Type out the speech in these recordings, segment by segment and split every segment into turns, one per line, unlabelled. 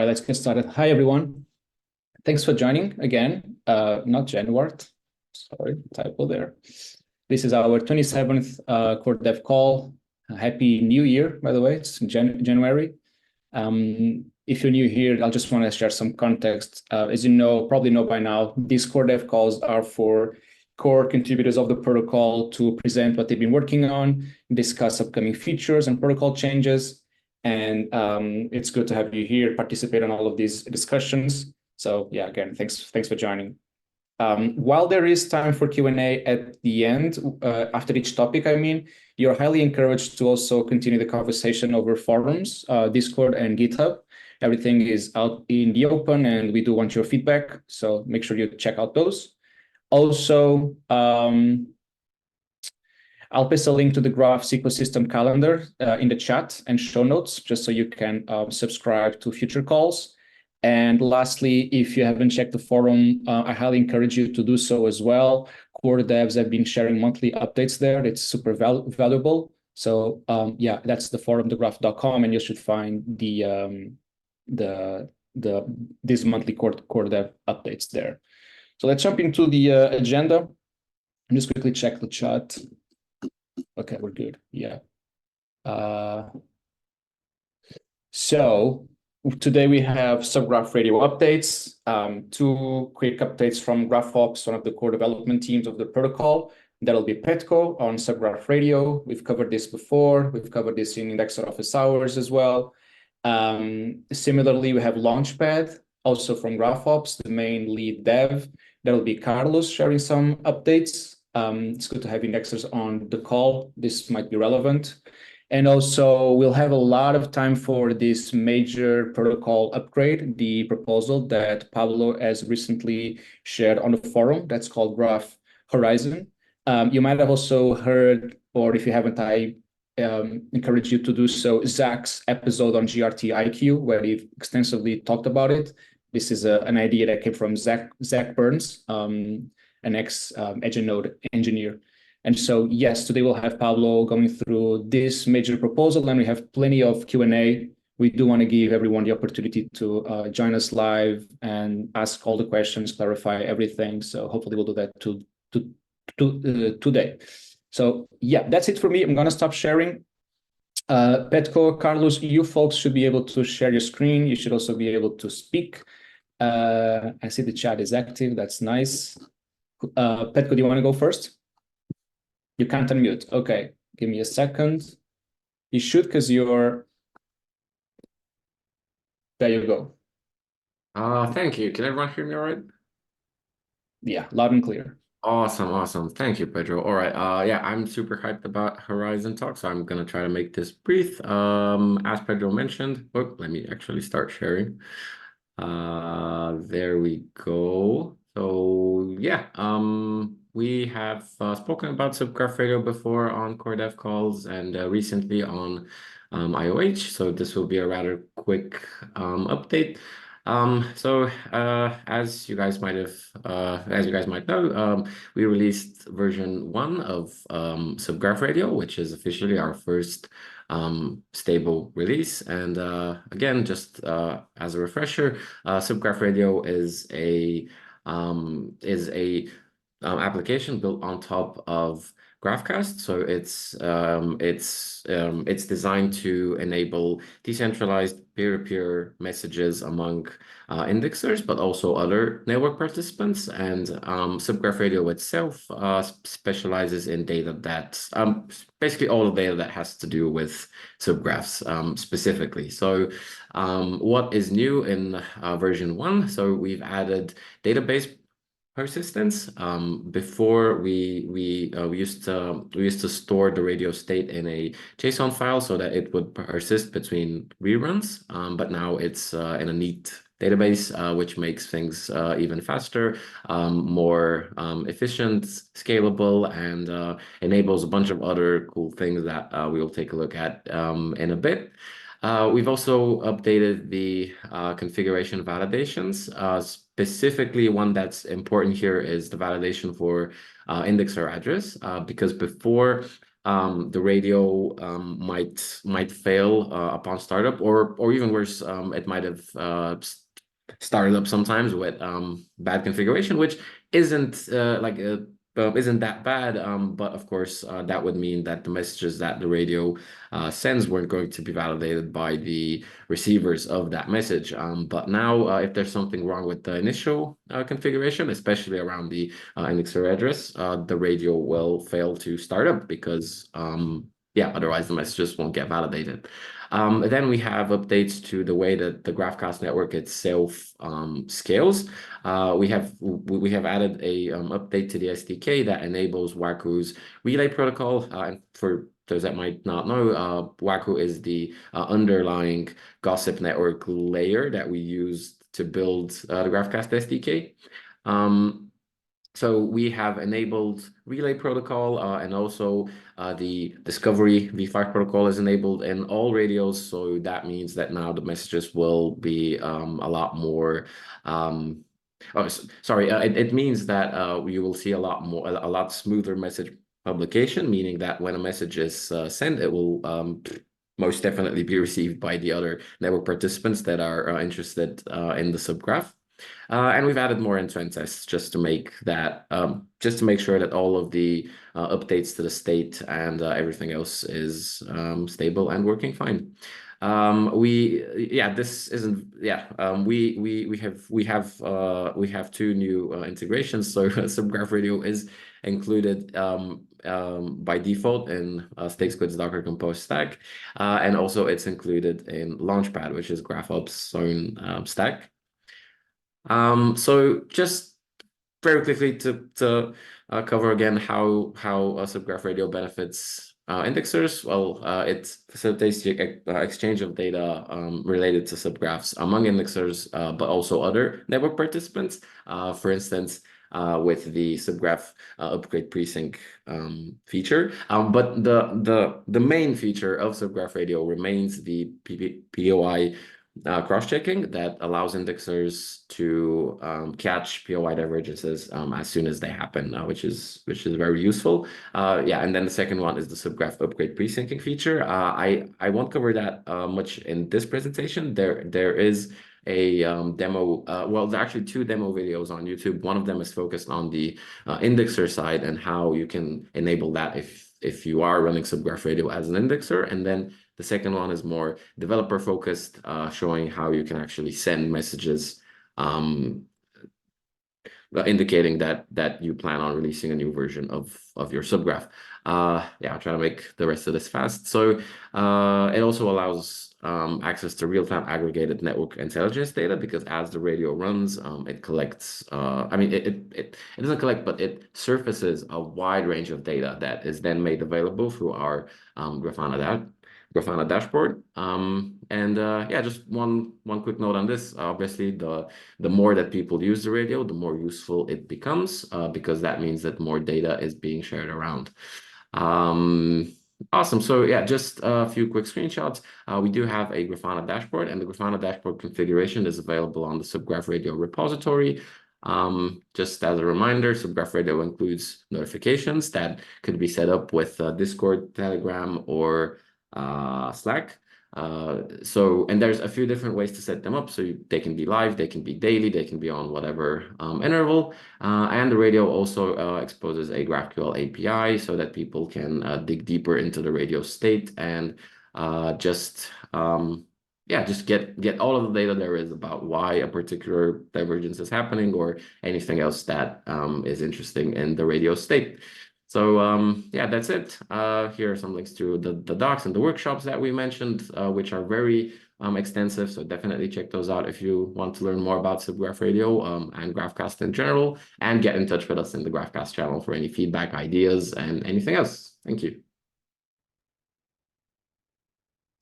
let's get started. Hi, everyone. Thanks for joining again. Not January. Sorry, typo there. This is our 27th Core Dev call. Happy New Year, by the way. It's January. If you're new here, I'll just want to share some context. As you know, probably know by now, these Core Dev calls are for core contributors of the protocol to present what they've been working on, discuss upcoming features and protocol changes. And it's good to have you here, participate in all of these discussions. So yeah, again, thanks for joining. While there is time for Q&A at the end, after each topic, you're highly encouraged to also continue the conversation over forums, Discord and GitHub. Everything is out in the open and we do want your feedback. So make sure you check out those. Also, I'll paste a link to the Graphs ecosystem calendar in the chat and show notes, just so you can subscribe to future calls. And lastly, if you haven't checked the forum, I highly encourage you to do so as well. Core devs have been sharing monthly updates there. It's super valuable. So yeah, that's the forum, thegraph.com, and you should find these monthly core dev updates there. So let's jump into the agenda. Just quickly check the chat. Okay, we're good. Yeah. So today we have Subgraph radio updates, 2 quick updates from GraphOps, one of the core development teams of the protocol. That'll be Petko on Subgraph radio. We've covered this before. We've covered this in Indexer office hours as well. Similarly, we have Launchpad, also from GraphOps, the main lead dev. That'll be Carlos sharing some updates. It's good to have indexers on the call. This might be relevant. And also, we'll have a lot of time for this major protocol upgrade, the proposal that Pablo has recently shared on the forum. That's called Graph Horizon. You might have also heard, or if you haven't, I encourage you to do so, Zach's episode on GRT IQ, where he extensively talked about it. This is an idea that came from Zach Burns, an ex-Edge Node engineer. And so, yes, today we'll have Pablo going through this major proposal, and we have plenty of Q&A. We do want to give everyone the opportunity to join us live and ask all the questions, clarify everything. So hopefully we'll do that today. So yeah, that's it for me. I'm going to stop sharing. Petko, Carlos, you folks should be able to share your screen. You should also be able to speak. I see the chat is active. That's nice. Petko, do you want to go first? You can't unmute. Okay, give me a second. You should, because you're... There you go.
Thank you. Can everyone hear me all right?
Yeah, loud and clear.
Awesome. Thank you, Pedro. All right. Yeah, I'm super hyped about Horizon Talk, so I'm gonna try to make this brief. As Pedro mentioned, let me actually start sharing. There we go. So yeah, we have spoken about Subgraph Radio before on Core Dev calls and recently on IOH. So this will be a rather quick update. As you guys might know, we released version 1 of Subgraph Radio, which is officially our first stable release. And again, just as a refresher, Subgraph Radio is a application built on top of GraphCast. So it's designed to enable decentralized peer-to-peer messages among indexers, but also other network participants. And Subgraph Radio itself specializes in data that basically all the data that has to do with subgraphs specifically. So what is new in version 1? So we've added database persistence. Before we used to store the radio state in a JSON file so that it would persist between reruns, but now it's in a neat database, which makes things even faster, more efficient, scalable, and enables a bunch of other cool things that we will take a look at in a bit. We've also updated the configuration validations. Specifically, one that's important here is the validation for indexer address, because before the radio might fail upon startup, or even worse, it might have started up sometimes with bad configuration, which isn't isn't that bad. But of course, that would mean that the messages that the radio sends weren't going to be validated by the receivers of that message. But now, if there's something wrong with the initial configuration, especially around the indexer address, the radio will fail to start up because yeah, otherwise the messages won't get validated. Then we have updates to the way that the GraphCast network itself scales. We have added a update to the SDK that enables Wacoo's relay protocol. And for those that might not know, Wacoo is the underlying gossip network layer that we use to build the GraphCast SDK. So we have enabled relay protocol and also the discovery v5 protocol is enabled in all radios. So that means that now the messages will be a lot more. It means that you will see a lot smoother message publication, meaning that when a message is sent, it will most definitely be received by the other network participants that are interested in the subgraph. And we've added more end-to-end tests just to make that, just to make sure that all of the updates to the state and everything else is stable and working fine. This isn't, we have two new integrations. So Subgraph Radio is included by default in Stakes Goods Docker Compose stack, and also it's included in Launchpad, which is GraphOps' own stack. So just very quickly to cover again how Subgraph Radio benefits indexers. Well, it facilitates the exchange of data related to subgraphs among indexers, but also other network participants. For instance, with the subgraph upgrade presync feature. But the main feature of Subgraph Radio remains the POI cross-checking that allows indexers to catch POI divergences as soon as they happen, which is very useful. And then the second one is the subgraph upgrade pre-syncing feature. I won't cover that much in this presentation. There is a demo. Well, there are actually two demo videos on YouTube. One of them is focused on the indexer side and how you can enable that if you are running Subgraph Radio as an indexer, and then the second one is more developer focused, showing how you can actually send messages indicating that you plan on releasing a new version of your subgraph. I'll try to make the rest of this fast. So it also allows access to real-time aggregated network intelligence data, because as the radio runs, it collects, it doesn't collect, but it surfaces a wide range of data that is then made available through our Grafana dashboard. Just one quick note on this. Obviously, the more that people use the radio, the more useful it becomes, because that means that more data is being shared around. Awesome. So yeah, just a few quick screenshots. We do have a Grafana dashboard, and the Grafana dashboard configuration is available on the Subgraph Radio repository. Just as a reminder, Subgraph Radio includes notifications that could be set up with Discord, Telegram, or Slack. And there's a few different ways to set them up. So they can be live, they can be daily, they can be on whatever interval. And the radio also exposes a GraphQL API so that people can dig deeper into the radio state and just get all of the data there is about why a particular divergence is happening or anything else that is interesting in the radio state. So that's it. Here are some links to the docs and the workshops that we mentioned, which are very extensive. So definitely check those out if you want to learn more about Subgraph Radio and GraphCast in general, and get in touch with us in the GraphCast channel for any feedback, ideas, and anything else. Thank you.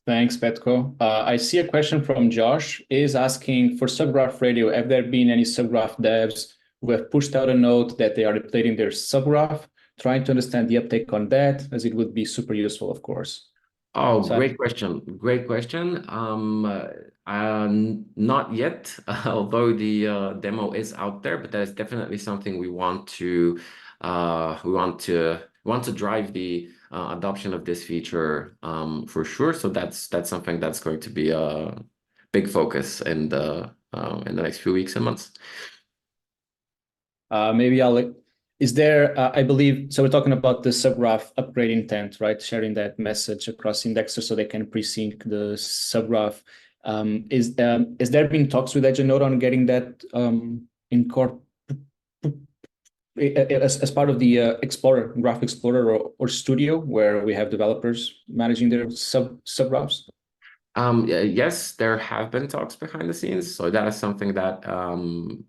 Thanks, Petko. I see a question from Josh, is asking, for Subgraph Radio, have there been any Subgraph devs who have pushed out a note that they are updating their Subgraph? Trying to understand the uptake on that, as it would be super useful, of course.
Oh, so great question. Great question. Not yet, although the demo is out there, but that is definitely something we want to drive the adoption of this feature for sure. So that's something that's going to be a big focus in the next few weeks and months.
Maybe is there, I believe, so we're talking about the subgraph upgrade intent, right? Sharing that message across indexers so they can pre-sync the subgraph. Is there been talks with EdgeNode on getting that as part of the Explorer, Graph Explorer or Studio, where we have developers managing their subgraphs?
Yes, there have been talks behind the scenes, so that is something that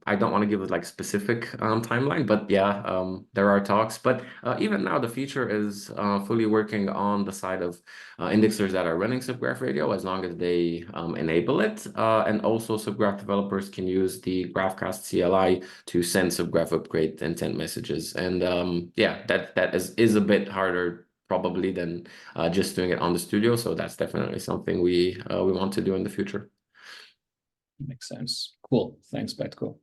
I don't want to give it like specific timeline, but yeah, there are talks. But even now, the feature is fully working on the side of indexers that are running Subgraph Radio, as long as they enable it. And also, Subgraph developers can use the GraphCast CLI to send Subgraph upgrade intent messages. And yeah, that is a bit harder probably than just doing it on the studio. So that's definitely something we want to do in the future.
Makes sense. Cool. Thanks, Petko.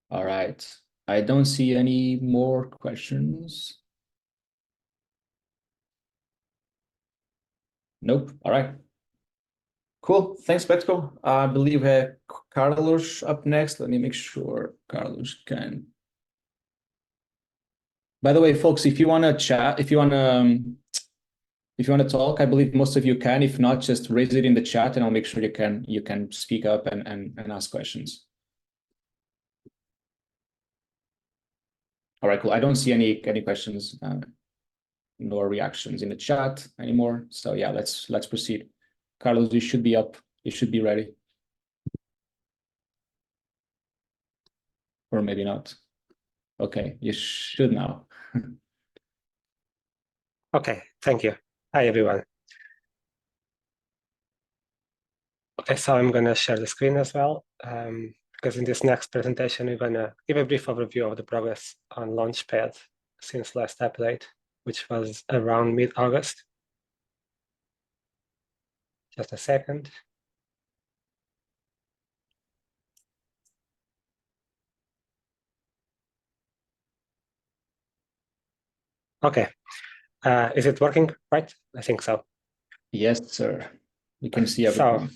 All right. I don't see any more questions. Nope. All right. Cool. Thanks, Petko. I believe we have Carlos up next. Let me make sure Carlos can. By the way, folks, if you want to chat, if you want to talk, I believe most of you can. If not, just raise it in the chat, and I'll make sure you can speak up and ask questions. All right, cool. I don't see any questions nor reactions in the chat anymore. So yeah, let's proceed. Carlos, you should be up. You should be ready. Or maybe not. Okay, you should now.
Okay, thank you. Hi, everyone. Okay, so I'm going to share the screen as well, because in this next presentation, we're going to give a brief overview of the progress on Launchpad since last update, which was around mid-August. Just a second. Okay, is it working right? I think so.
Yes, sir. We can see everything.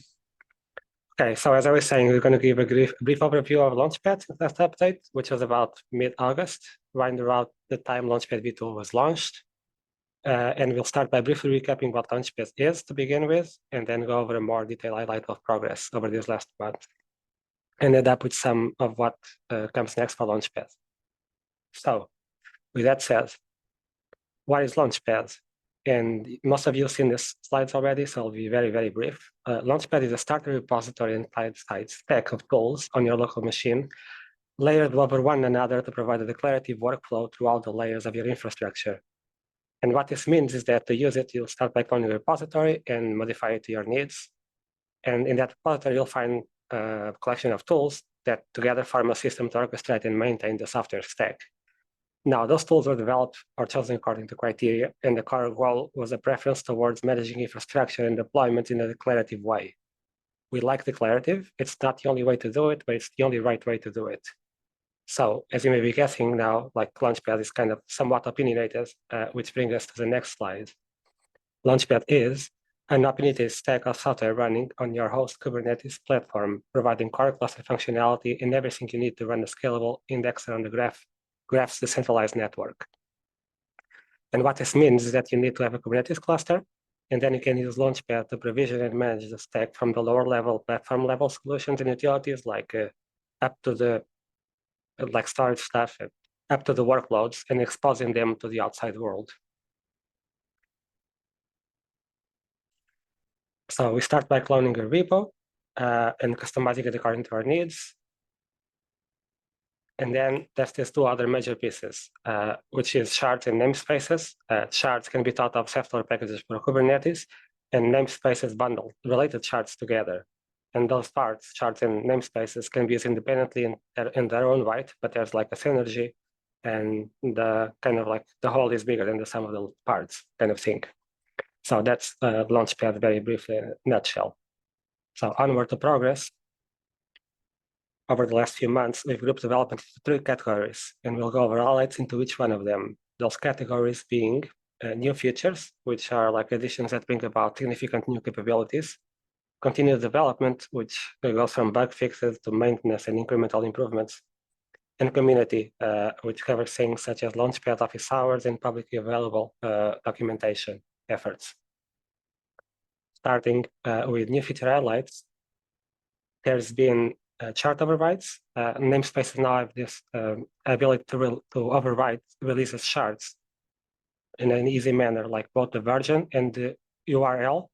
Okay, so as I was saying, we're going to give a brief overview of Launchpad since last update, which was about mid-August, right around the time Launchpad V2 was launched. And we'll start by briefly recapping what Launchpad is to begin with, and then go over a more detailed highlight of progress over this last month, and end up with some of what comes next for Launchpad. So, with that said, what is Launchpad? And most of you have seen these slides already, so I'll be very, very brief. Launchpad is a starter repository and client-side stack of tools on your local machine, layered over one another to provide a declarative workflow throughout the layers of your infrastructure. And what this means is that to use it, you'll start by cloning a repository and modify it to your needs. And in that repository, you'll find a collection of tools that together form a system to orchestrate and maintain the software stack. Now, those tools were developed or chosen according to criteria, and the core goal was a preference towards managing infrastructure and deployment in a declarative way. We like declarative. It's not the only way to do it, but it's the only right way to do it. So, as you may be guessing now, like Launchpad is kind of somewhat opinionated, which brings us to the next slide. Launchpad is an opinionated stack of software running on your host Kubernetes platform, providing core cluster functionality and everything you need to run a scalable indexer on the Graph's decentralized network. And what this means is that you need to have a Kubernetes cluster, and then you can use Launchpad to provision and manage the stack from the lower level platform level solutions and utilities like up to the storage stuff, up to the workloads, and exposing them to the outside world. So we start by cloning a repo and customizing it according to our needs. And then there's these two other major pieces, which is shards and namespaces. Shards can be thought of Sept packages for Kubernetes, and namespaces bundle related shards together. And those parts, shards and namespaces, can be used independently in their own right, but there's like a synergy, and the kind of like the whole is bigger than the sum of the parts kind of thing. So that's Launchpad very briefly in a nutshell. So onward to progress. Over the last few months, we've grouped development into 3 categories, and we'll go over highlights into each one of them. Those categories being new features, which are like additions that bring about significant new capabilities, continued development, which goes from bug fixes to maintenance and incremental improvements, and community, which covers things such as Launchpad office hours and publicly available documentation efforts. Starting with new feature highlights, there's been chart overrides. Namespaces now have this ability to override releases charts in an easy manner, like both the version and the URL.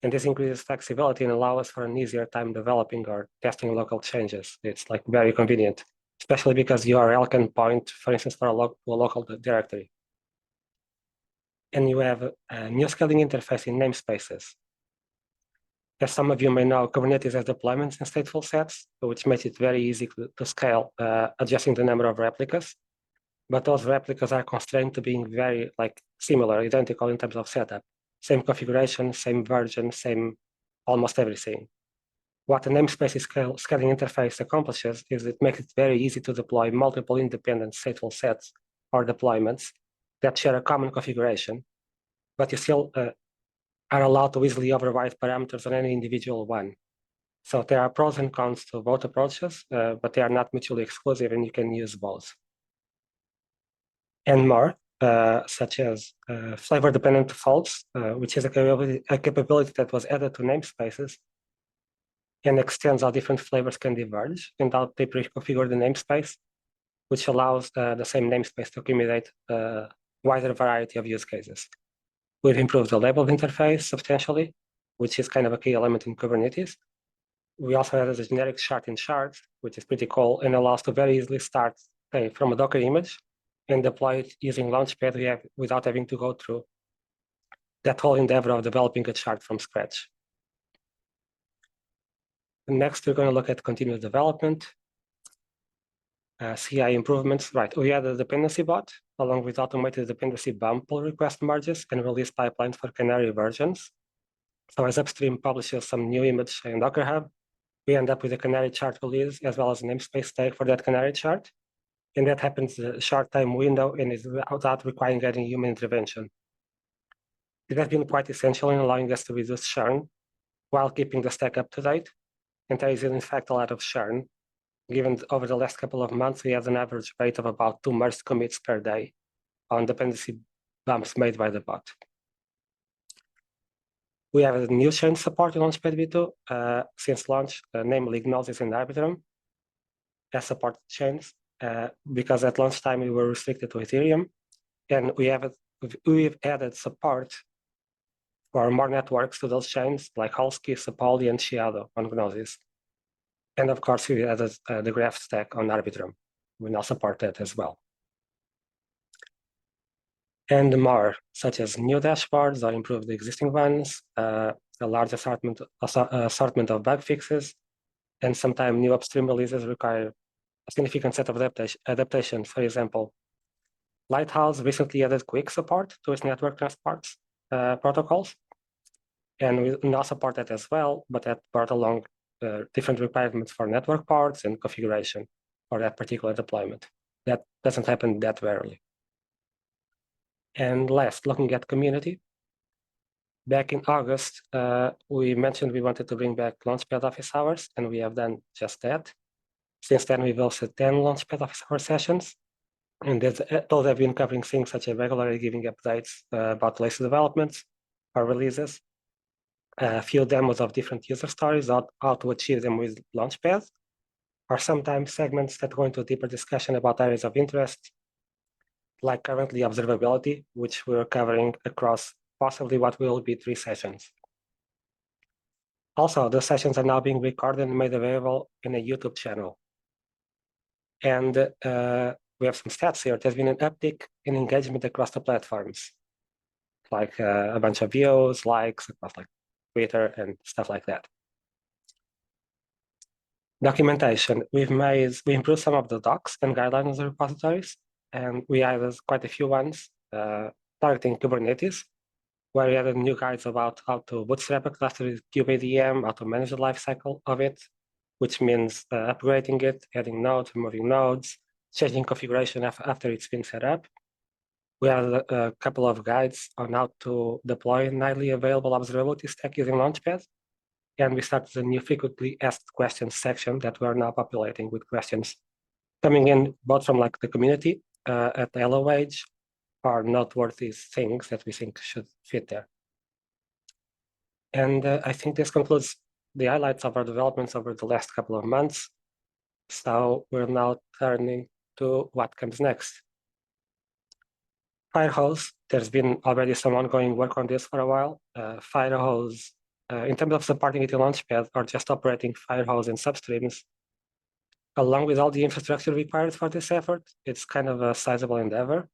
And this increases flexibility and allows us for an easier time developing or testing local changes. It's like very convenient, especially because URL can point, for instance, to a local directory. And you have a new scaling interface in namespaces. As some of you may know, Kubernetes has deployments in stateful sets, which makes it very easy to scale, adjusting the number of replicas. But those replicas are constrained to being very similar, identical in terms of setup. Same configuration, same version, same almost everything. What the namespace scaling interface accomplishes is it makes it very easy to deploy multiple independent stateful sets or deployments that share a common configuration, but you still are allowed to easily override parameters on any individual one. So there are pros and cons to both approaches, but they are not mutually exclusive and you can use both. And more, such as flavor-dependent defaults, which is a capability that was added to namespaces and extends how different flavors can diverge and how they pre-configure the namespace, which allows the same namespace to accommodate a wider variety of use cases. We've improved the labeled interface substantially, which is kind of a key element in Kubernetes. We also added a generic chart in charts, which is pretty cool and allows to very easily start from a Docker image and deploy it using Launchpad without having to go through that whole endeavor of developing a chart from scratch. Next, we're going to look at continuous development, CI improvements. Right, we added a dependency bot along with automated dependency bump pull request merges and release pipelines for Canary versions. So as upstream publishes some new image in Docker Hub, we end up with a Canary chart release as well as a namespace tag for that Canary chart. And that happens in a short time window and is without requiring any human intervention. It has been quite essential in allowing us to reduce churn while keeping the stack up to date. And there is in fact a lot of churn, given that over the last couple of months, we have an average rate of about 2 merged commits per day on dependency bumps made by the bot. We have a new chain support in Launchpad v2 since launch, namely Gnosis and Arbitrum as supported chains. Because at launch time we were restricted to Ethereum, and we've added support for more networks to those chains like Halsky, Sapolli, and Chiado on Gnosis. And of course, we added the graph stack on Arbitrum. We now support that as well. And more, such as new dashboards or improved existing ones, a large assortment of bug fixes, and sometimes new upstream releases require a significant set of adaptations. For example, Lighthouse recently added quick support to its network transports protocols, and we now support that as well, but that brought along different requirements for network ports and configuration for that particular deployment. That doesn't happen that rarely. And last, looking at community. Back in August, we mentioned we wanted to bring back Launchpad office hours, and we have done just that. Since then, we've hosted 10 Launchpad office hour sessions, and those have been covering things such as regularly giving updates about the latest developments or releases, a few demos of different user stories, how to achieve them with Launchpad, or sometimes segments that go into a deeper discussion about areas of interest, like currently observability, which we're covering across possibly what will be 3 sessions. Also, the sessions are now being recorded and made available in a YouTube channel. And we have some stats here. There's been an uptick in engagement across the platforms, like a bunch of views, likes, across like Twitter and stuff like that. Documentation. We improved some of the docs and guidelines of the repositories, and we added quite a few ones targeting Kubernetes, where we added new guides about how to bootstrap a cluster with kubeadm, how to manage the lifecycle of it, which means upgrading it, adding nodes, removing nodes, changing configuration after it's been set up. We have a couple of guides on how to deploy a nightly available observability stack using Launchpad. And we started a new frequently asked questions section that we're now populating with questions coming in both from like the community at the Hello Age or noteworthy things that we think should fit there. And I think this concludes the highlights of our developments over the last couple of months. So we're now turning to what comes next. Firehose, there's been already some ongoing work on this for a while. Firehose, in terms of supporting it in Launchpad or just operating Firehose in substreams, along with all the infrastructure required for this effort, it's kind of a sizable endeavor.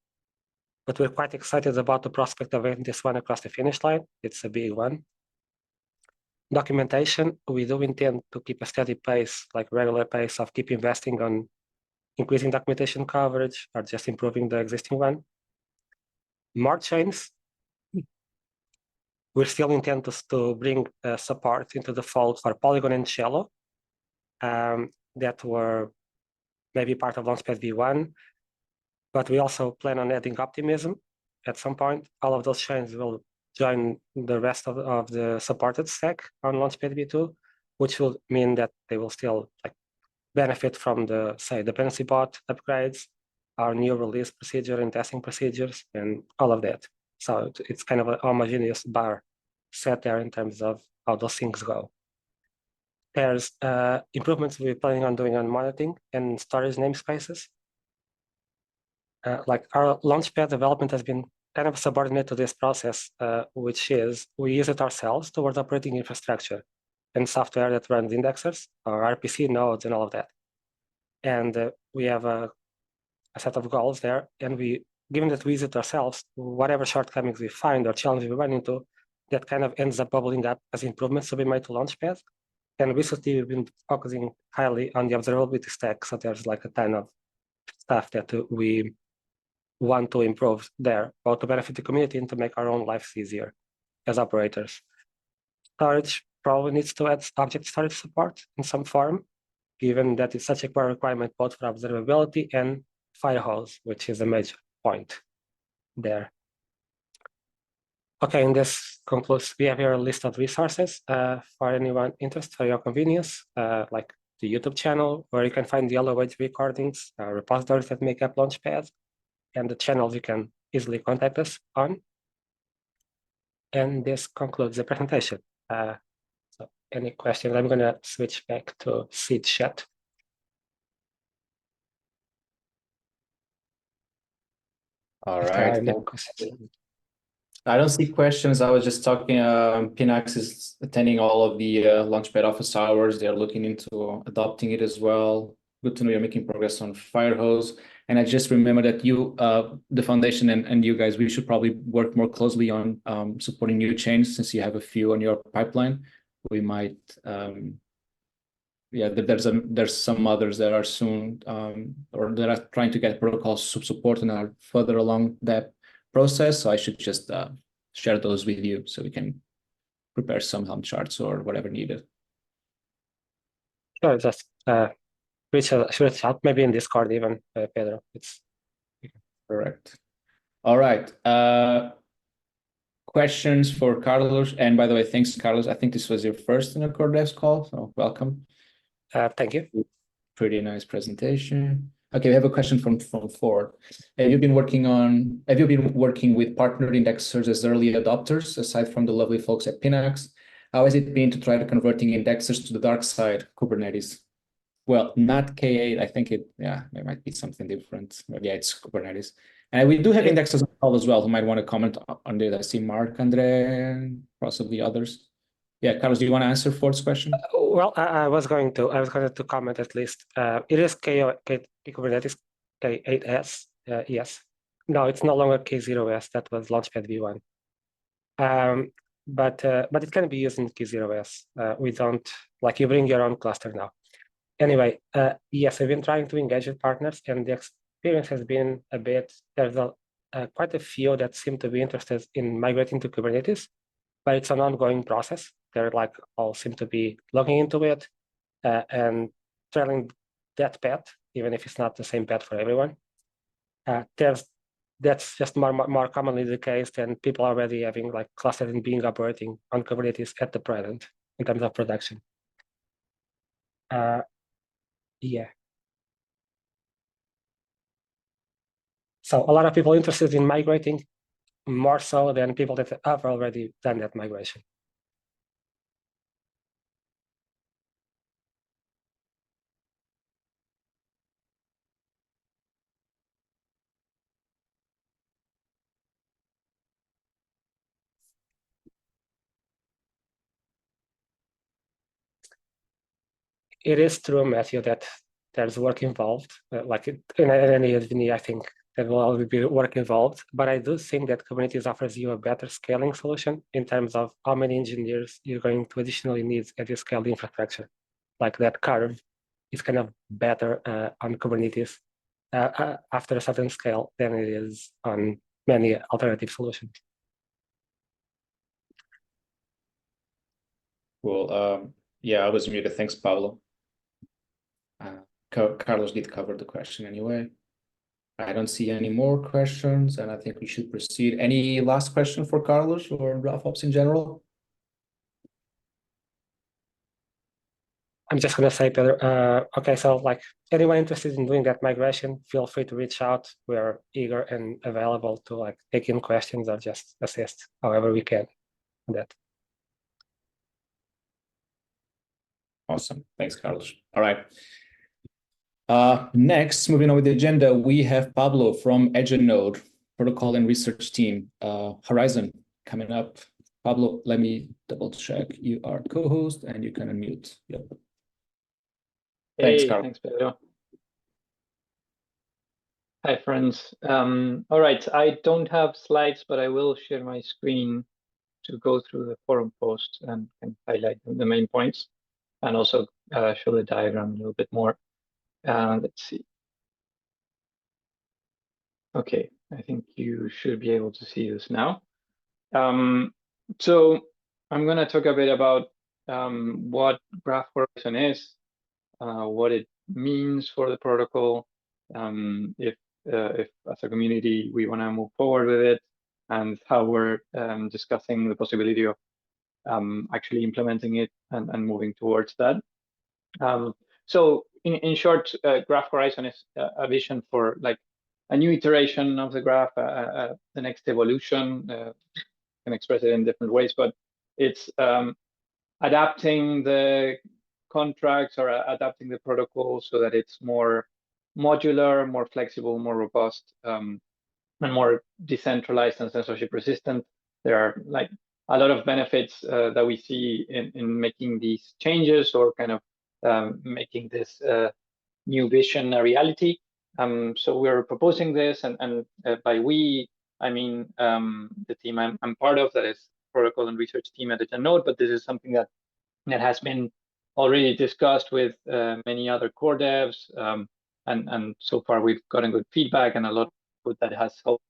But we're quite excited about the prospect of getting this one across the finish line. It's a big one. Documentation, we do intend to keep a steady pace, like regular pace of keep investing on increasing documentation coverage or just improving the existing one. More chains, we still intend to bring support into the fold for Polygon and Cello that were maybe part of Launchpad v1, but we also plan on adding Optimism at some point. All of those chains will join the rest of the supported stack on Launchpad v2, which will mean that they will still like benefit from the, say, dependency bot upgrades, our new release procedure and testing procedures, and all of that. So it's kind of a homogeneous bar set there in terms of how those things go. There's improvements we're planning on doing on monitoring and storage namespaces. Like our Launchpad development has been kind of subordinate to this process, which is we use it ourselves towards operating infrastructure and software that runs indexers or RPC nodes and all of that. And we have a set of goals there, and given that we use it ourselves, whatever shortcomings we find or challenges we run into, that kind of ends up bubbling up as improvements to be made to Launchpad. And recently we've been focusing highly on the observability stack, so there's like a ton of stuff that we want to improve there, both to benefit the community and to make our own lives easier as operators. Storage probably needs to add object storage support in some form, given that it's such a core requirement both for observability and Firehose, which is a major point there. Okay, and this concludes. We have here a list of resources for anyone interested for your convenience, like the YouTube channel, where you can find the Hello Age recordings, repositories that make up Launchpad, and the channels you can easily contact us on. And this concludes the presentation. So any questions? I'm going to switch back to Seed chat.
All right.
I
don't see questions. I was just talking, Pinax is attending all of the Launchpad office hours. They're looking into adopting it as well. Good to know you're making progress on Firehose. And I just remember that you, the foundation and you guys, we should probably work more closely on supporting new chains since you have a few on your pipeline. We might, yeah, there's some others that are soon or that are trying to get protocols support and are further along that process. So I should just share those with you so we can prepare some Helm charts or whatever needed.
Sure, just reach out, maybe in Discord even, Pedro. It's
correct. All right. Questions for Carlos. And by the way, thanks, Carlos. I think this was your first in a Core Devs call, so welcome.
Thank you.
Pretty nice presentation. Okay, we have a question from Ford. Have you been working with partner indexers as early adopters, aside from the lovely folks at Pinax? How has it been to try to converting indexers to the dark side, Kubernetes? Well, not K8. I think it might be something different. But yeah, it's Kubernetes. And we do have indexers on call as well who might want to comment on it. I see Mark, Andre, and possibly others. Yeah, Carlos, do you want to answer Ford's question?
Well, I was going to comment at least. It is Kubernetes K8s. Yes. No, it's no longer K0s. That was Launchpad v1. But it can be used in K0s. We don't, like, you bring your own cluster now. Anyway, yes, I've been trying to engage with partners, and the experience has been a bit, there's quite a few that seem to be interested in migrating to Kubernetes, but it's an ongoing process. They're like all seem to be looking into it and trailing that path, even if it's not the same path for everyone. There's that's just more commonly the case than people already having like clusters and being operating on Kubernetes at the present in terms of production. Yeah. So a lot of people interested in migrating, more so than people that have already done that migration. It is true, Matthew, that there's work involved. Like in any SVN, I think there will always be work involved. But I do think that Kubernetes offers you a better scaling solution in terms of how many engineers you're going to additionally need as you scale the infrastructure. Like that curve is kind of better on Kubernetes after a certain scale than it is on many alternative solutions.
Cool. Yeah, I was muted. Thanks, Pablo. Carlos did cover the question anyway. I don't see any more questions, and I think we should proceed. Any last question for Carlos or GraphOps in general?
I'm just going to say, Pedro, okay, so like anyone interested in doing that migration, feel free to reach out. We're eager and available to like take in questions or just assist however we can on that.
Awesome. Thanks, Carlos. All right. Next, moving on with the agenda, we have Pablo from EdgeNode, Protocol and Research Team, Horizon coming up. Pablo, let me double check. You are co-host and you can unmute. Yep. Thanks, Carlos.
Thanks, Pedro. Hi, friends. All right, I don't have slides, but I will share my screen to go through the forum post and highlight the main points and also show the diagram a little bit more. Let's see. Okay, I think you should be able to see this now. So I'm going to talk a bit about what Graph Horizon is, what it means for the protocol, if as a community we want to move forward with it, and how we're discussing the possibility of actually implementing it and moving towards that. So in short, Graph Horizon is a vision for like a new iteration of the graph, the next evolution. Can express it in different ways, but it's adapting the contracts or adapting the protocol so that it's more modular, more flexible, more robust, and more decentralized and censorship resistant. There are like a lot of benefits that we see in making these changes or kind of making this new vision a reality. So we're proposing this, and by we, I mean the team I'm part of, that is protocol and research team at EdgeNode, but this is something that has been already discussed with many other core devs, and so far we've gotten good feedback and a lot of good that has helped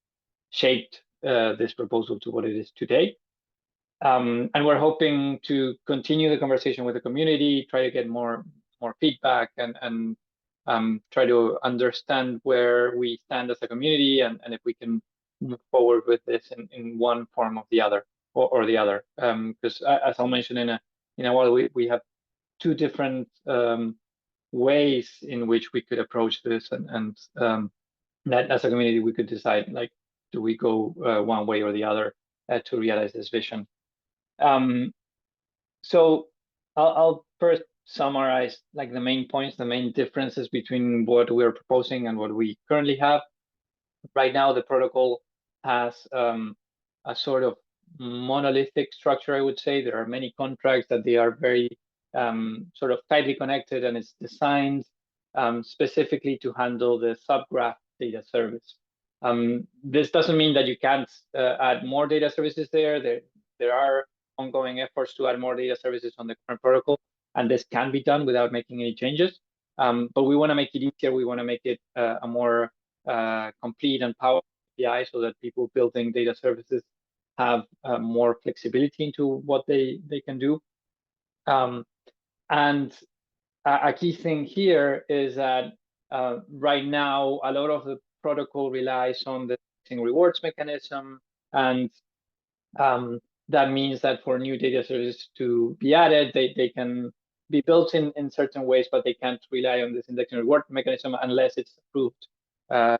shaped this proposal to what it is today. And we're hoping to continue the conversation with the community, try to get more feedback, and try to understand where we stand as a community, and if we can move forward with this in one form or the other, because as I'll mention in a while, we have two different ways in which we could approach this, and that as a community we could decide, like, do we go one way or the other to realize this vision. So I'll first summarize like the main points, the main differences between what we're proposing and what we currently have. Right now, the protocol has a sort of monolithic structure, I would say. There are many contracts that they are very sort of tightly connected, and it's designed specifically to handle the Subgraph data service. This doesn't mean that you can't add more data services there. There are ongoing efforts to add more data services on the current protocol, and this can be done without making any changes. But we want to make it easier. We want to make it a more complete and powerful API so that people building data services have more flexibility into what they can do. And a key thing here is that right now, a lot of the protocol relies on the rewards mechanism, and that means that for new data services to be added, they can be built in certain ways, but they can't rely on this indexing reward mechanism unless it's approved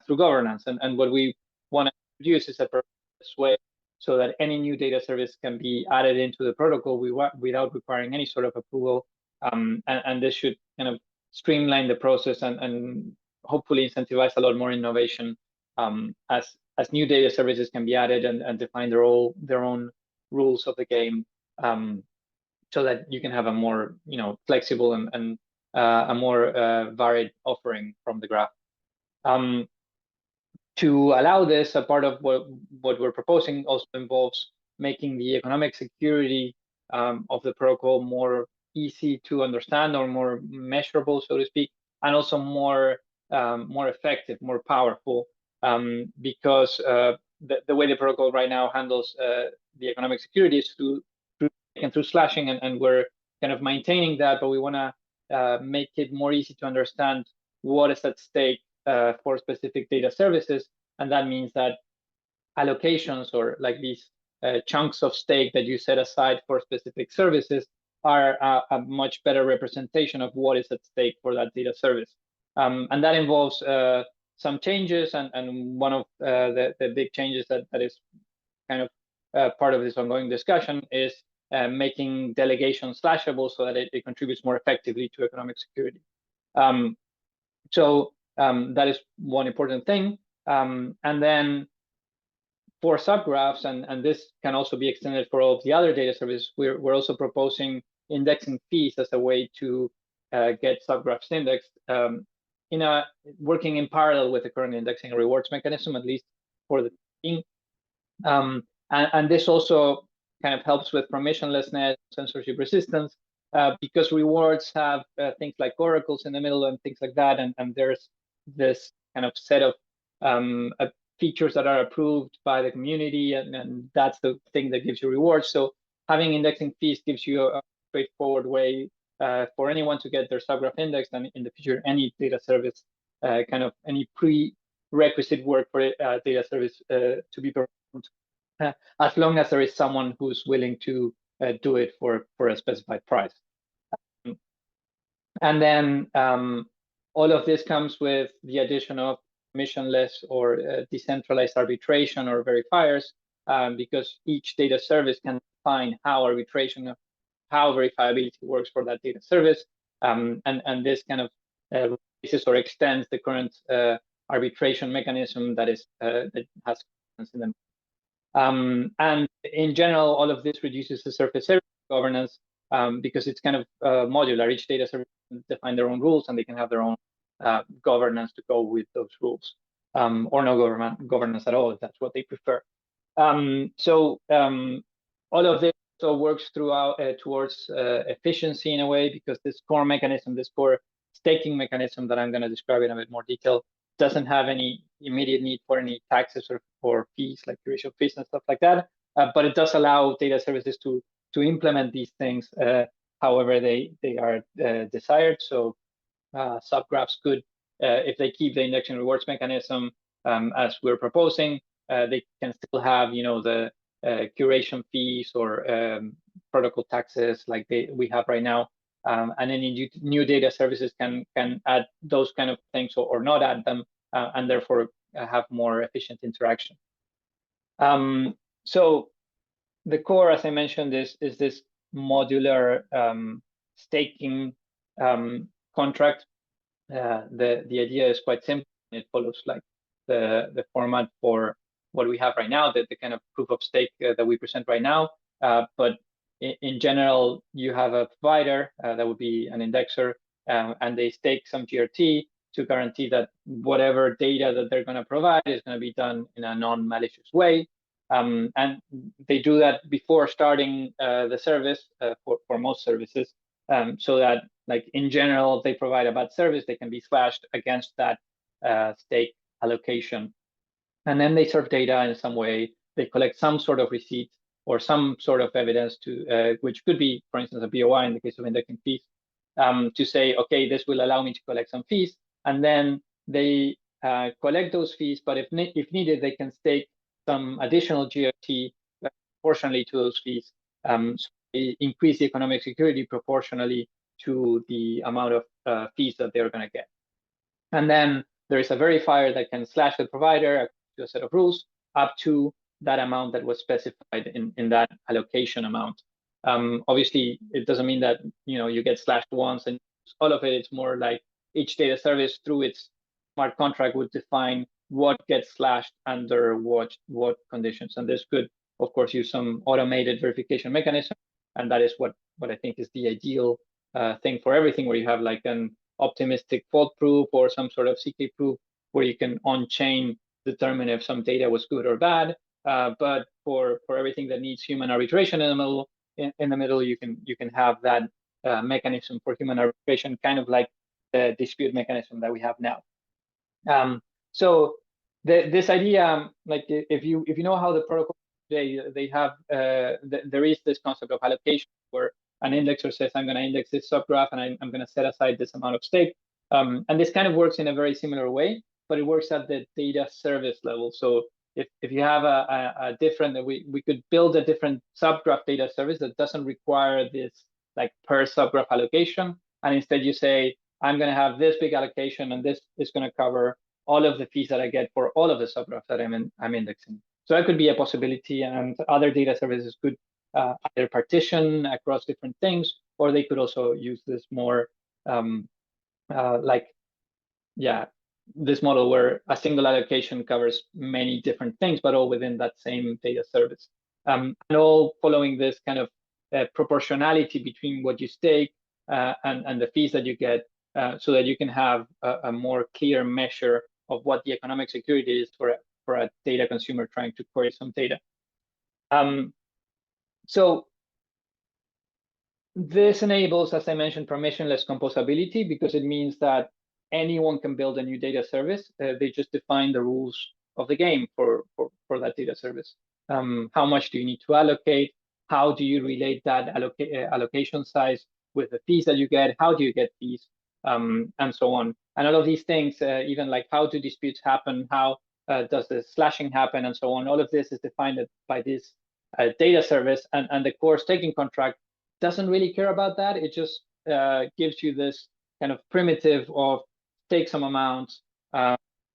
through governance. And what we want to introduce is a process way so that any new data service can be added into the protocol without requiring any sort of approval. And this should kind of streamline the process and hopefully incentivize a lot more innovation as new data services can be added and define their own rules of the game, so that you can have a more flexible and a more varied offering from the graph. To allow this, a part of what we're proposing also involves making the economic security of the protocol more easy to understand, or more measurable, so to speak, and also more effective, more powerful, because the way the protocol right now handles the economic security is through slashing, and we're kind of maintaining that, but we want to make it more easy to understand what is at stake for specific data services. And that means that allocations, or like these chunks of stake that you set aside for specific services, are a much better representation of what is at stake for that data service. And that involves some changes, and one of the big changes that is kind of part of this ongoing discussion is making delegation slashable so that it contributes more effectively to economic security. So that is one important thing. And then for subgraphs, and this can also be extended for all of the other data services, we're also proposing indexing fees as a way to get subgraphs indexed, working in parallel with the current indexing rewards mechanism, at least for the team. And this also kind of helps with permissionlessness, censorship resistance, because rewards have things like oracles in the middle and things like that, and there's this kind of set of features that are approved by the community, and that's the thing that gives you rewards. So having indexing fees gives you a straightforward way for anyone to get their subgraph indexed, and in the future, any data service, kind of any prerequisite work for a data service to be performed, as long as there is someone who's willing to do it for a specified price. And then all of this comes with the addition of permissionless or decentralized arbitration or verifiers, because each data service can define how verifiability works for that data service, and this kind of replaces or extends the current arbitration mechanism that has in them. And in general, all of this reduces the surface area governance, because it's kind of modular. Each data service can define their own rules, and they can have their own governance to go with those rules, or no governance at all, if that's what they prefer. So all of this also works towards efficiency in a way, because this core mechanism, this core staking mechanism that I'm going to describe in a bit more detail, doesn't have any immediate need for any taxes or fees, like curation fees and stuff like that. But it does allow data services to implement these things however they are desired. So subgraphs could, if they keep the indexing rewards mechanism as we're proposing, they can still have the curation fees or protocol taxes like we have right now. And any new data services can add those kind of things or not add them, and therefore have more efficient interaction. So the core, as I mentioned, is this modular staking contract. The idea is quite simple. It follows like the format for what we have right now, the kind of proof of stake that we present right now. But in general, you have a provider that would be an indexer, and they stake some GRT to guarantee that whatever data that they're going to provide is going to be done in a non-malicious way. And they do that before starting the service for most services, so that, like, in general, if they provide a bad service, they can be slashed against that stake allocation. And then they serve data in some way. They collect some sort of receipt or some sort of evidence to, which could be, for instance, a BOI in the case of indexing fees, to say, okay, this will allow me to collect some fees. And then they collect those fees, but if needed, they can stake some additional GRT proportionally to those fees. So they increase the economic security proportionally to the amount of fees that they're going to get. And then there is a verifier that can slash the provider to a set of rules up to that amount that was specified in that allocation amount. Obviously, it doesn't mean that you get slashed once and all of it. It's more like each data service through its smart contract would define what gets slashed under what conditions. And this could, of course, use some automated verification mechanism. And that is what I think is the ideal thing for everything, where you have like an optimistic fault proof or some sort of CK proof where you can on-chain determine if some data was good or bad. But for everything that needs human arbitration in the middle, you can have that mechanism for human arbitration, kind of like the dispute mechanism that we have now. So this idea, like if you know how the protocol they have, there is this concept of allocation where an indexer says, I'm going to index this subgraph and I'm going to set aside this amount of stake. And this kind of works in a very similar way, but it works at the data service level. So if you have a different, we could build a different subgraph data service that doesn't require this like per subgraph allocation. And instead you say, I'm going to have this big allocation and this is going to cover all of the fees that I get for all of the subgraphs that I'm indexing. So that could be a possibility, and other data services could either partition across different things, or they could also use this more this model where a single allocation covers many different things, but all within that same data service. And all following this kind of proportionality between what you stake and the fees that you get, so that you can have a more clear measure of what the economic security is for a data consumer trying to query some data. So this enables, as I mentioned, permissionless composability, because it means that anyone can build a new data service. They just define the rules of the game for that data service. How much do you need to allocate? How do you relate that allocation size with the fees that you get? How do you get fees? And so on. And all of these things, even like how do disputes happen? How does the slashing happen? And so on. All of this is defined by this data service, and the core staking contract doesn't really care about that. It just gives you this kind of primitive of take some amounts,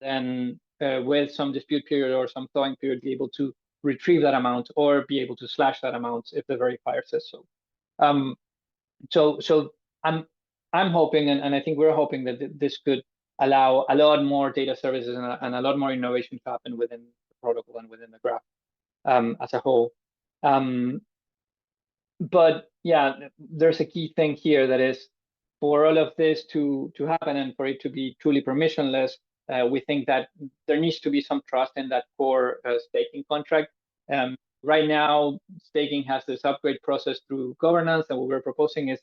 then with some dispute period or some thawing period, be able to retrieve that amount or be able to slash that amount if the verifier says so. So I'm hoping, and I think we're hoping that this could allow a lot more data services and a lot more innovation to happen within the protocol and within the graph as a whole. But yeah, there's a key thing here, that is, for all of this to happen and for it to be truly permissionless, we think that there needs to be some trust in that core staking contract. Right now, staking has this upgrade process through governance, and what we're proposing is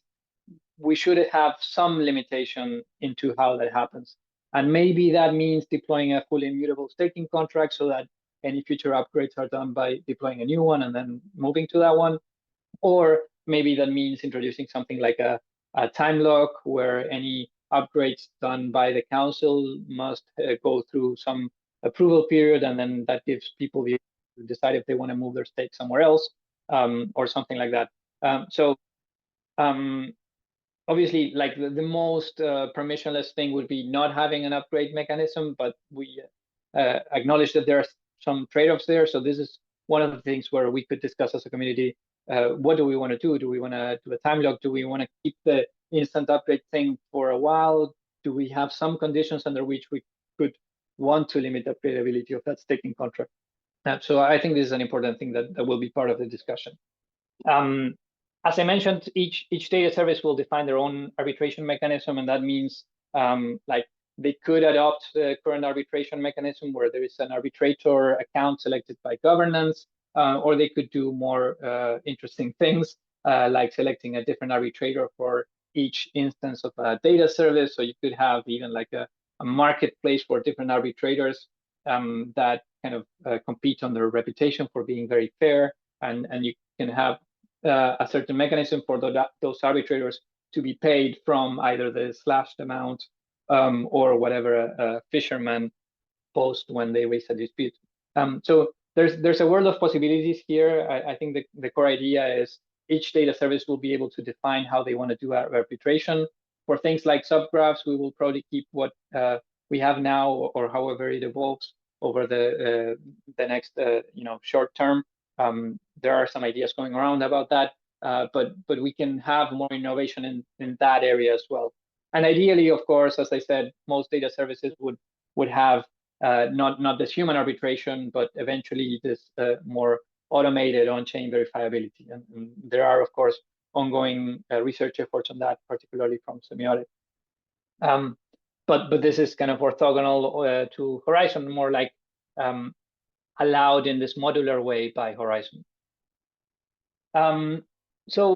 we should have some limitation into how that happens. And maybe that means deploying a fully immutable staking contract so that any future upgrades are done by deploying a new one and then moving to that one. Or maybe that means introducing something like a time lock, where any upgrades done by the council must go through some approval period, and then that gives people the to decide if they want to move their stake somewhere else, or something like that. Obviously, like the most permissionless thing would be not having an upgrade mechanism, but we acknowledge that there are some trade-offs there. So this is one of the things where we could discuss as a community. What do we want to do? Do we want to do a time lock? Do we want to keep the instant upgrade thing for a while? Do we have some conditions under which we could want to limit the upgradability of that staking contract? So I think this is an important thing that will be part of the discussion. As I mentioned, each data service will define their own arbitration mechanism, and that means like they could adopt the current arbitration mechanism where there is an arbitrator account selected by governance, or they could do more interesting things, like selecting a different arbitrator for each instance of a data service. So you could have even like a marketplace for different arbitrators that kind of compete on their reputation for being very fair, and you can have a certain mechanism for those arbitrators to be paid from either the slashed amount or whatever a fisherman post when they raise a dispute. So there's a world of possibilities here. I think the core idea is each data service will be able to define how they want to do arbitration. For things like subgraphs, we will probably keep what we have now, or however it evolves over the next short term. There are some ideas going around about that, but we can have more innovation in that area as well. And ideally, of course, as I said, most data services would have not this human arbitration, but eventually this more automated on-chain verifiability. And there are, of course, ongoing research efforts on that, particularly from Semiotic. But this is kind of orthogonal to Horizon, more like allowed in this modular way by Horizon. So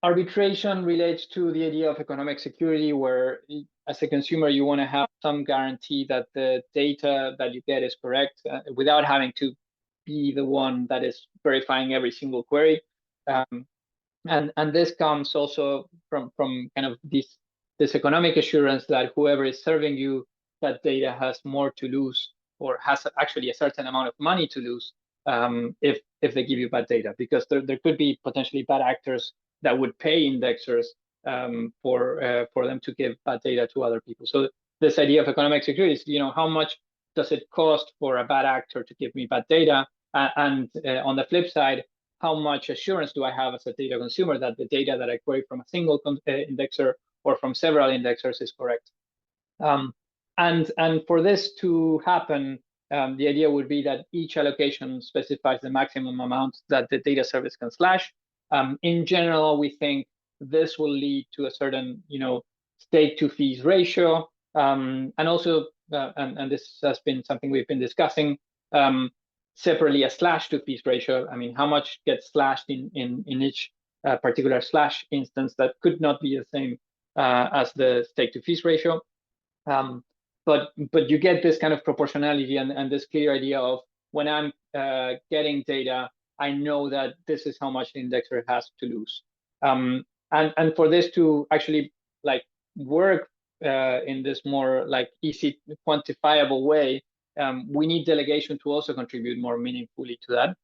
arbitration relates to the idea of economic security, where as a consumer, you want to have some guarantee that the data that you get is correct without having to be the one that is verifying every single query. And this comes also from kind of this economic assurance that whoever is serving you that data has more to lose, or has actually a certain amount of money to lose if they give you bad data, because there could be potentially bad actors that would pay indexers for them to give bad data to other people. So this idea of economic security is, how much does it cost for a bad actor to give me bad data? And on the flip side, how much assurance do I have as a data consumer that the data that I query from a single indexer or from several indexers is correct? And for this to happen, the idea would be that each allocation specifies the maximum amount that the data service can slash. In general, we think this will lead to a certain, stake to fees ratio, and also, and this has been something we've been discussing, separately a slash to fees ratio. I mean, how much gets slashed in each particular slash instance that could not be the same as the stake to fees ratio. But you get this kind of proportionality and this clear idea of when I'm getting data, I know that this is how much the indexer has to lose. And for this to actually work in this more easy quantifiable way, we need delegation to also contribute more meaningfully to that.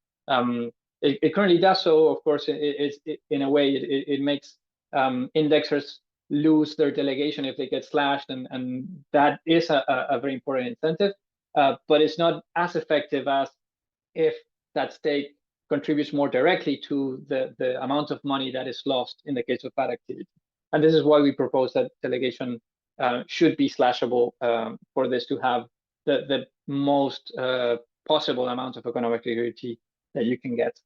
It currently does so, of course. In a way, it makes indexers lose their delegation if they get slashed, and that is a very important incentive. But it's not as effective as if that stake contributes more directly to the amount of money that is lost in the case of bad activity. And this is why we propose that delegation should be slashable for this to have the most possible amount of economic security that you can get.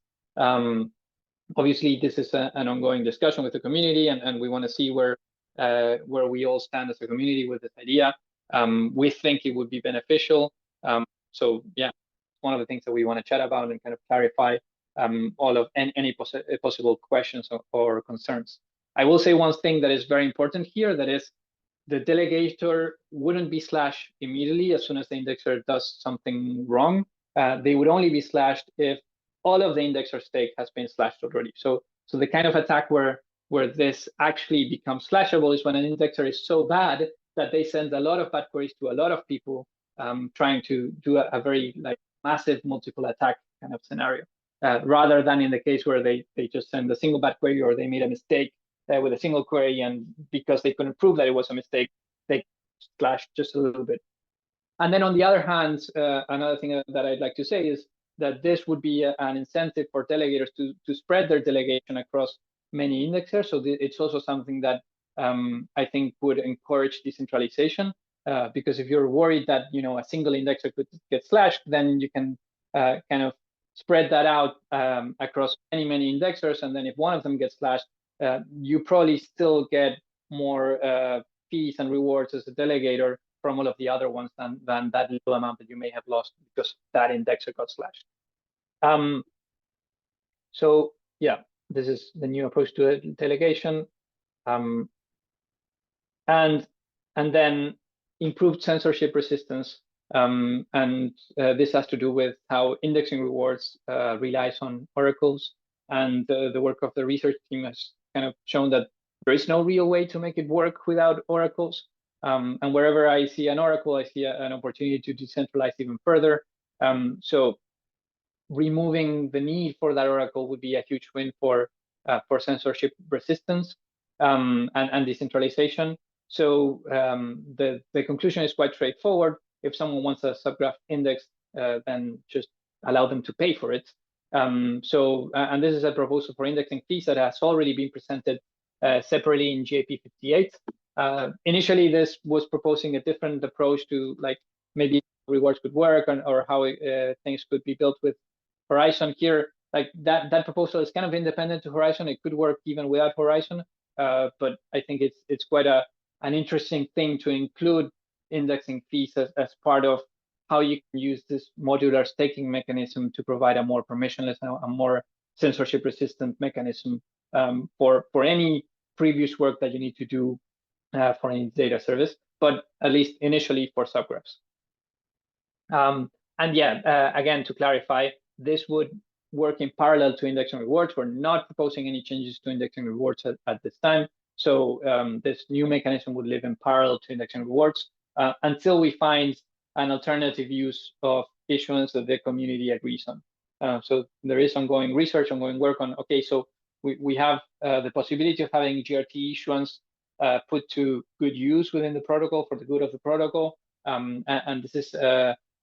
Obviously, this is an ongoing discussion with the community, and we want to see where we all stand as a community with this idea. We think it would be beneficial. So yeah, one of the things that we want to chat about and kind of clarify all of any possible questions or concerns. I will say one thing that is very important here, that is the delegator wouldn't be slashed immediately as soon as the indexer does something wrong. They would only be slashed if all of the indexer stake has been slashed already. So the kind of attack where this actually becomes slashable is when an indexer is so bad that they send a lot of bad queries to a lot of people, trying to do a very massive multiple attack kind of scenario, rather than in the case where they just send a single bad query, or they made a mistake with a single query, and because they couldn't prove that it was a mistake, they slashed just a little bit. And then on the other hand, another thing that I'd like to say is that this would be an incentive for delegators to spread their delegation across many indexers. So it's also something that I think would encourage decentralization, because if you're worried that a single indexer could get slashed, then you can kind of spread that out across many indexers, and then if one of them gets slashed, you probably still get more fees and rewards as a delegator from all of the other ones than that little amount that you may have lost because that indexer got slashed. So yeah, this is the new approach to delegation. And then improved censorship resistance. And this has to do with how indexing rewards relies on oracles. And the work of the research team has kind of shown that there is no real way to make it work without oracles. And wherever I see an oracle, I see an opportunity to decentralize even further. So removing the need for that oracle would be a huge win for censorship resistance and decentralization. So the conclusion is quite straightforward. If someone wants a subgraph index, then just allow them to pay for it. And this is a proposal for indexing fees that has already been presented separately in GAP 58. Initially, this was proposing a different approach to like maybe rewards could work or how things could be built with Horizon. Here, like that proposal is kind of independent to Horizon. It could work even without Horizon, but I think it's quite an interesting thing to include indexing fees as part of how you can use this modular staking mechanism to provide a more permissionless and a more censorship resistant mechanism for any previous work that you need to do for any data service, but at least initially for subgraphs. And yeah, again, to clarify, this would work in parallel to indexing rewards. We're not proposing any changes to indexing rewards at this time. So this new mechanism would live in parallel to indexing rewards until we find an alternative use of issuance that the community agrees on. So there is ongoing research, ongoing work on, okay, so we have the possibility of having GRT issuance put to good use within the protocol for the good of the protocol. And this is,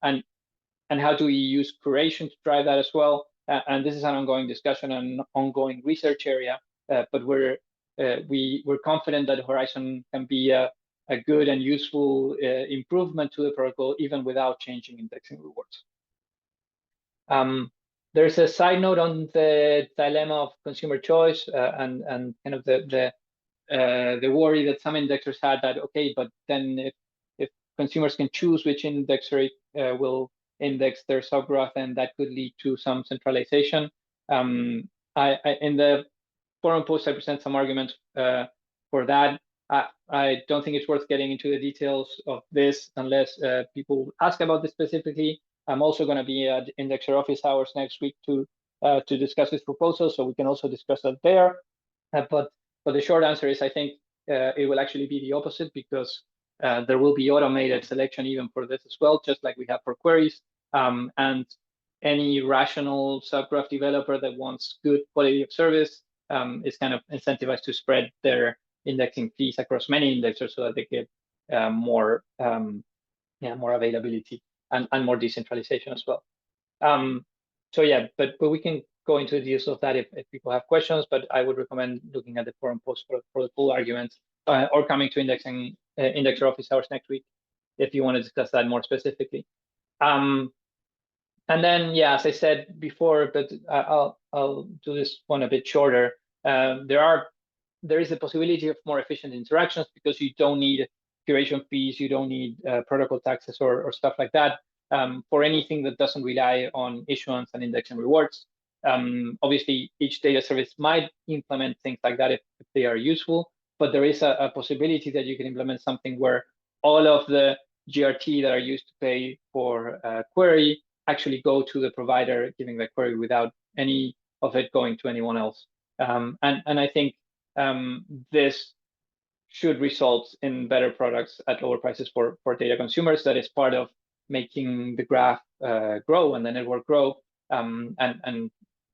and how do we use curation to drive that as well? And this is an ongoing discussion and ongoing research area, but we're confident that Horizon can be a good and useful improvement to the protocol, even without changing indexing rewards. There's a side note on the dilemma of consumer choice and kind of the worry that some indexers had that, okay, but then if consumers can choose which indexer will index their subgraph, and that could lead to some centralization. In the forum post, I present some arguments for that. I don't think it's worth getting into the details of this unless people ask about this specifically. I'm also going to be at Indexer office hours next week to discuss this proposal, so we can also discuss that there. But the short answer is I think it will actually be the opposite, because there will be automated selection even for this as well, just like we have for queries. And any rational subgraph developer that wants good quality of service is kind of incentivized to spread their indexing fees across many indexers so that they get more availability and more decentralization as well. So yeah, but we can go into the details of that if people have questions, but I would recommend looking at the forum post for the full arguments or coming to Indexer office hours next week if you want to discuss that more specifically. And then, yeah, as I said before, but I'll do this one a bit shorter. There is a possibility of more efficient interactions because you don't need curation fees, you don't need protocol taxes or stuff like that for anything that doesn't rely on issuance and indexing rewards. Obviously, each data service might implement things like that if they are useful, but there is a possibility that you can implement something where all of the GRT that are used to pay for a query actually go to the provider giving the query without any of it going to anyone else. And I think this should result in better products at lower prices for data consumers. That is part of making the graph grow and the network grow. And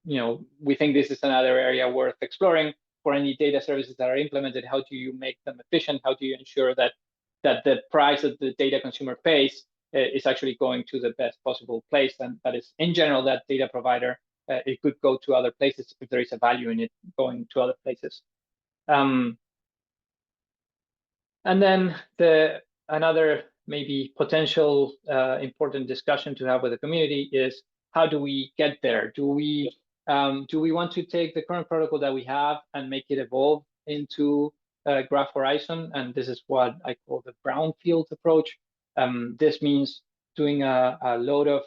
you know, we think this is another area worth exploring for any data services that are implemented. How do you make them efficient? How do you ensure that the price that the data consumer pays is actually going to the best possible place? And that is, in general, that data provider, it could go to other places if there is a value in it going to other places. And then another maybe potential important discussion to have with the community is, how do we get there? Do we want to take the current protocol that we have and make it evolve into Graph Horizon? And this is what I call the brownfield approach. This means doing a lot of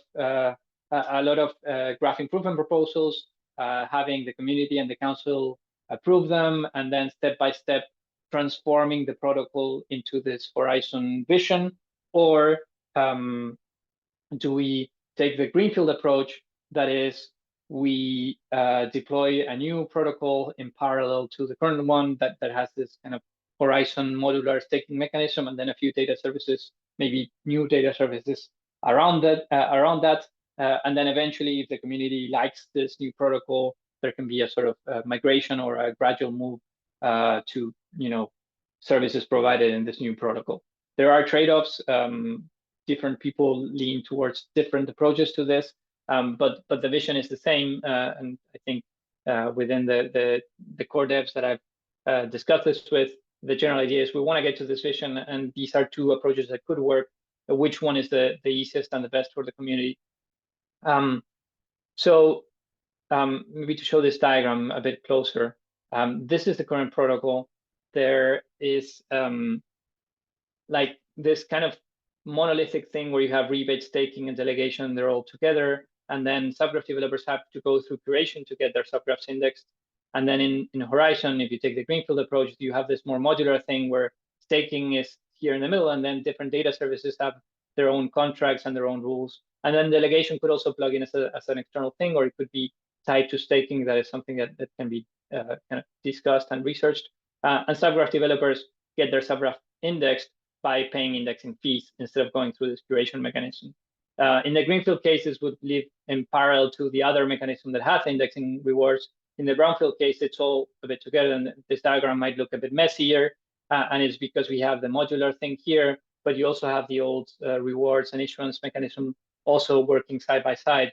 graph improvement proposals, having the community and the council approve them, and then step by step transforming the protocol into this Horizon vision. Or do we take the greenfield approach, that is, we deploy a new protocol in parallel to the current one that has this kind of Horizon modular staking mechanism, and then a few data services, maybe new data services around that. And then eventually, if the community likes this new protocol, there can be a sort of migration or a gradual move to services provided in this new protocol. There are trade-offs. Different people lean towards different approaches to this, but the vision is the same. And I think within the core devs that I've discussed this with, the general idea is we want to get to this vision, and these are two approaches that could work. Which one is the easiest and the best for the community? Maybe to show this diagram a bit closer, this is the current protocol. There is like this kind of monolithic thing where you have rebate, staking, and delegation. They're all together, and then Subgraph developers have to go through curation to get their subgraphs indexed. And then in Horizon, if you take the greenfield approach, you have this more modular thing where staking is here in the middle, and then different data services have their own contracts and their own rules. And then delegation could also plug in as an external thing, or it could be tied to staking. That is something that can be kind of discussed and researched. And Subgraph developers get their Subgraph indexed by paying indexing fees instead of going through this curation mechanism. In the greenfield cases, would live in parallel to the other mechanism that has indexing rewards. In the brownfield case, it's all a bit together, and this diagram might look a bit messier, and it's because we have the modular thing here, but you also have the old rewards and issuance mechanism also working side by side.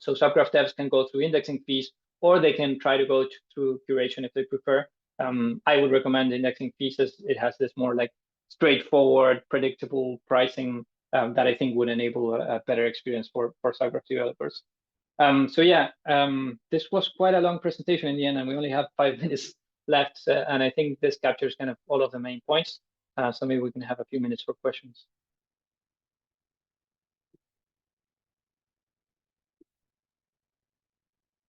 So Subgraph devs can go through indexing fees, or they can try to go through curation if they prefer. I would recommend indexing fees, as it has this more like straightforward, predictable pricing that I think would enable a better experience for Subgraph developers. This was quite a long presentation in the end, and we only have 5 minutes left, and I think this captures kind of all of the main points. So maybe we can have a few minutes for questions.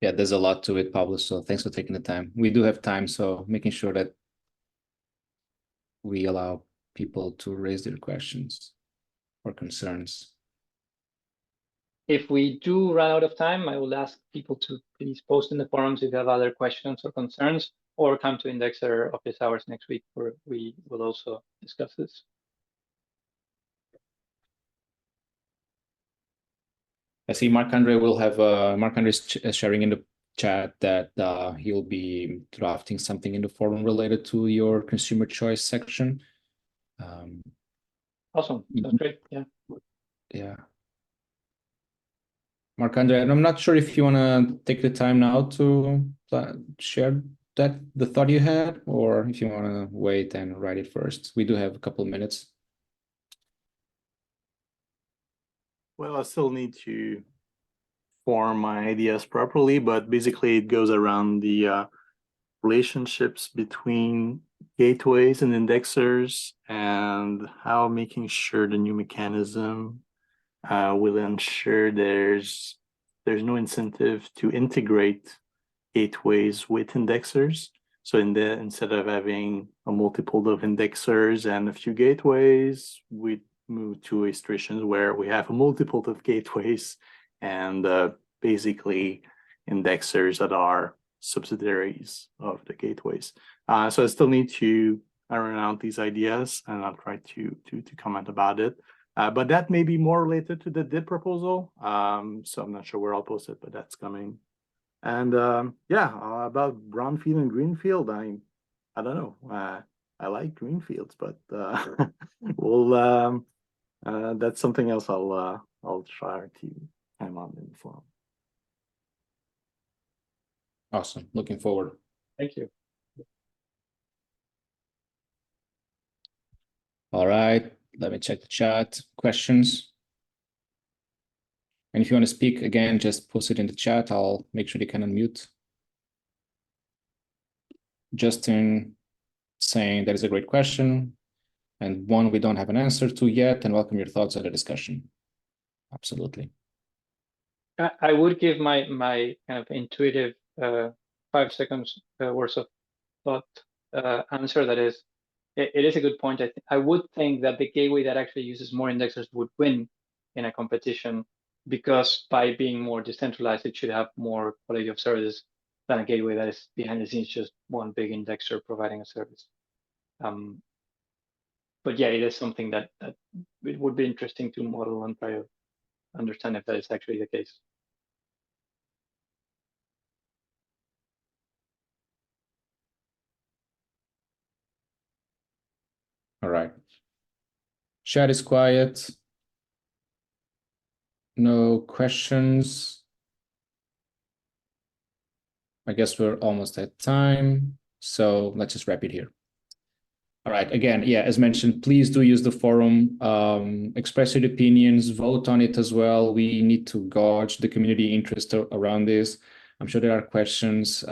Yeah, there's a lot to it, Pablo, so thanks for taking the time. We do have time, so making sure that we allow people to raise their questions or concerns.
If we do run out of time, I will ask people to please post in the forums if you have other questions or concerns, or come to Indexer office hours next week, where we will also discuss this.
I see Marc-Andre will have Marc-Andre is sharing in the chat that he'll be drafting something in the forum related to your consumer choice section.
Awesome, that's great.
Yeah. Marc-Andre, and I'm not sure if you want to take the time now to share the thought you had, or if you want to wait and write it first. We do have a couple of minutes.
Well, I still need to form my ideas properly, but basically it goes around the relationships between gateways and indexers, and how making sure the new mechanism will ensure there's no incentive to integrate gateways with indexers. So instead of having a multiple of indexers and a few gateways, we move to a situation where we have a multiple of gateways and basically indexers that are subsidiaries of the gateways. So I still need to iron out these ideas, and I'll try to comment about it. But that may be more related to the DIP proposal. So I'm not sure where I'll post it, but that's coming. And about brownfield and greenfield, I don't know. I like greenfields, but we'll that's something else I'll try to time on in the forum.
Awesome. Looking forward.
Thank you.
All right. Let me check the chat. Questions? And if you want to speak again, just post it in the chat. I'll make sure you can unmute. Justin saying that is a great question, and one we don't have an answer to yet, and welcome your thoughts on the discussion. Absolutely.
I would give my kind of intuitive 5 seconds worth of thought answer. That is, it is a good point. I would think that the gateway that actually uses more indexers would win in a competition, because by being more decentralized, it should have more quality of service than a gateway that is behind the scenes just one big indexer providing a service. But yeah, it is something that it would be interesting to model and try to understand if that is actually the case.
All right. Chat is quiet. No questions. I guess we're almost at time. So let's just wrap it here. All right. Again, yeah, as mentioned, please do use the forum, express your opinions, vote on it as well. We need to gauge the community interest around this. I'm sure there are questions.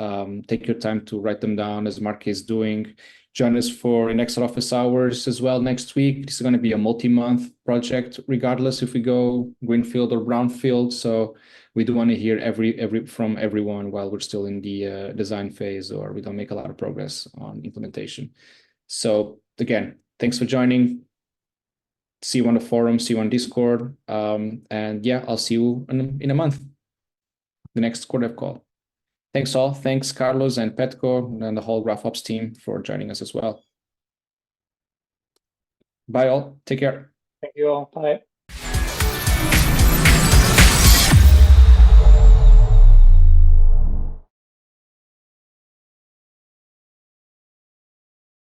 Take your time to write them down as Mark is doing. Join us for an extra office hours as well next week. This is going to be a multi-month project, regardless if we go greenfield or brownfield. So we do want to hear from everyone while we're still in the design phase or we don't make a lot of progress on implementation. So again, thanks for joining. See you on the forum, see you on Discord. And yeah, I'll see you in a month, the next Core Dev call. Thanks all. Thanks Carlos and Petko and the whole GraphOps team for joining us as well. Bye all. Take care.
Thank you all. Bye.